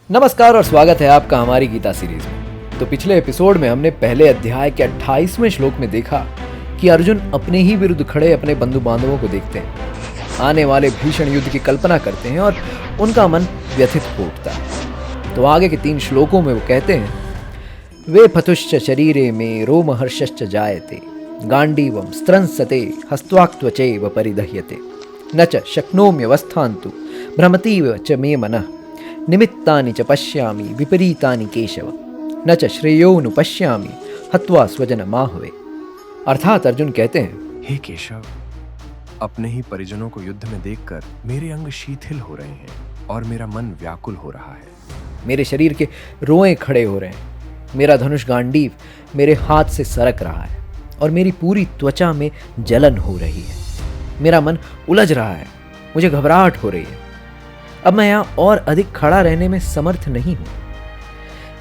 नमस्कार और स्वागत है आपका हमारी गीता सीरीज में। तो पिछले एपिसोड में हमने पहले अध्याय के 28वें श्लोक में देखा कि अर्जुन अपने ही विरुद्ध खड़े अपने बंधु बांधवों को देखते हैं, आने वाले भीषण युद्ध की कल्पना करते हैं और उनका मन व्यथित हो उठता है। तो आगे के 3 श्लोकों में वो कहते हैं, वे फतुश्च शरीरे में रोमहर्षश्च जायते गांडीवम स्त्रंसते हस्त्वाक्त्वचैव परिदह्यते न च शक्नोम्यवस्थान्तु भ्रमतीव च मे मनः निमित्तानि च पश्यामि विपरीतानि केशव न च श्रेयोनु पश्यामि हत्वा स्वजन माहवे। अर्थात अर्जुन कहते हैं, हे केशव, अपने ही परिजनों को युद्ध में देखकर मेरे अंग शिथिल हो रहे हैं और मेरा मन व्याकुल हो रहा है। मेरे शरीर के रोएं खड़े हो रहे हैं, मेरा धनुष गांडीव मेरे हाथ से सरक रहा है और मेरी पूरी त्वचा में जलन हो रही है। मेरा मन उलझ रहा है, मुझे घबराहट हो रही है। अब मैं यहाँ और अधिक खड़ा रहने में समर्थ नहीं हूं।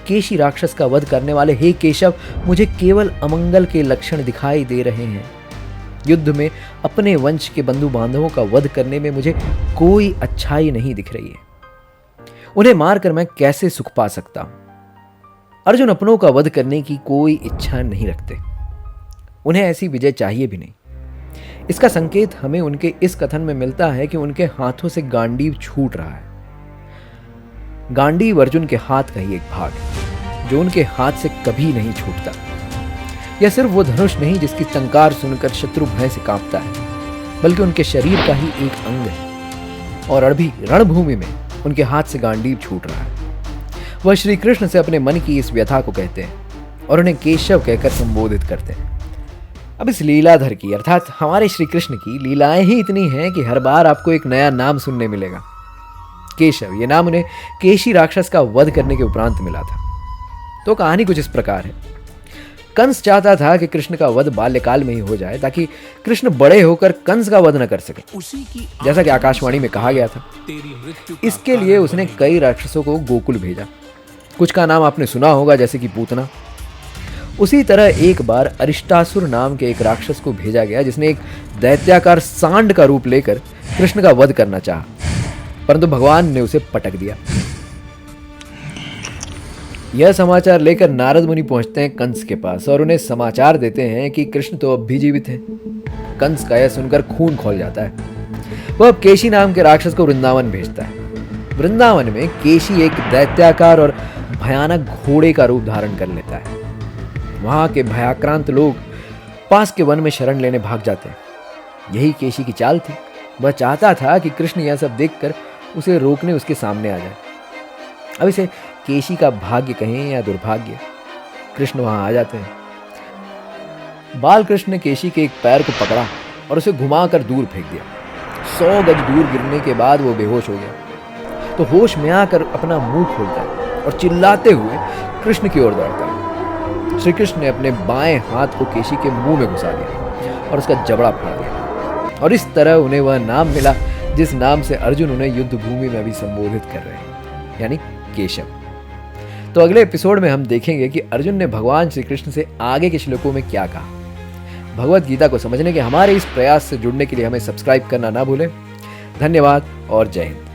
केशी राक्षस का वध करने वाले हे केशव, मुझे केवल अमंगल के लक्षण दिखाई दे रहे हैं। युद्ध में अपने वंश के बंधु बांधवों का वध करने में मुझे कोई अच्छाई नहीं दिख रही है। उन्हें मारकर मैं कैसे सुख पा सकता हूं। अर्जुन अपनों का वध करने की कोई इच्छा नहीं रखते, उन्हें ऐसी विजय चाहिए भी नहीं। इसका संकेत हमें उनके इस कथन में मिलता है कि उनके हाथों से गांडीव छूट रहा है। गांडीव अर्जुन के हाथ का ही एक भाग है जो उनके हाथ से कभी नहीं छूटता। यह सिर्फ वो धनुष नहीं जिसकी टंकार सुनकर शत्रु भय से कांपता है, बल्कि उनके शरीर का ही एक अंग है। और अभी रणभूमि में उनके हाथ से गांडीव छूट रहा है। वह श्री कृष्ण से अपने मन की इस व्यथा को कहते हैं और उन्हें केशव कहकर संबोधित करते हैं। अब इस लीलाधर की अर्थात हमारे श्री कृष्ण की लीलाएं ही इतनी हैं कि हर बार आपको एक नया नाम सुनने मिलेगा। केशव, ये नाम उन्हें केशी राक्षस का वध करने के उपरांत मिला था। तो कहानी कुछ इस प्रकार है। कंस चाहता था कि कृष्ण का वध बाल्यकाल में ही हो जाए ताकि कृष्ण बड़े होकर कंस का वध न कर सके, जैसा कि आकाशवाणी में कहा गया था। इसके लिए उसने कई राक्षसों को गोकुल भेजा। कुछ का नाम आपने सुना होगा, जैसे कि पूतना। उसी तरह एक बार अरिष्टासुर नाम के एक राक्षस को भेजा गया जिसने एक दैत्याकार सांड का रूप लेकर कृष्ण का वध करना चाहा, परंतु भगवान ने उसे पटक दिया। यह समाचार लेकर नारद मुनि पहुंचते हैं कंस के पास और उन्हें समाचार देते हैं कि कृष्ण तो अब भी जीवित हैं। कंस का यह सुनकर खून खौल जाता है। वह अब केशी नाम के राक्षस को वृंदावन भेजता है। वृंदावन में केशी एक दैत्याकार और भयानक घोड़े का रूप धारण कर लेता है। वहां के भयाक्रांत लोग पास के वन में शरण लेने भाग जाते हैं। यही केशी की चाल थी। वह चाहता था कि कृष्ण यह सब देखकर उसे रोकने उसके सामने आ जाए। अब इसे केशी का भाग्य कहें या दुर्भाग्य, कृष्ण वहां आ जाते हैं। बाल कृष्ण ने केशी के एक पैर को पकड़ा और उसे घुमाकर दूर फेंक दिया। 100 गज दूर गिरने के बाद वो बेहोश हो गया। तो होश में आकर अपना मुंह खोलता है और चिल्लाते हुए कृष्ण की ओर दौड़ता है। श्री कृष्ण ने अपने बाएं हाथ को केशी के मुंह में घुसा दिया और उसका जबड़ा फाड़ दिया। और इस तरह उन्हें वह नाम मिला जिस नाम से अर्जुन उन्हें युद्ध भूमि में अभी संबोधित कर रहे हैं, यानी केशव। तो अगले एपिसोड में हम देखेंगे कि अर्जुन ने भगवान श्री कृष्ण से आगे के श्लोकों में क्या कहा। भगवत गीता को समझने के हमारे इस प्रयास से जुड़ने के लिए हमें सब्सक्राइब करना ना भूलें। धन्यवाद और जय हिंद।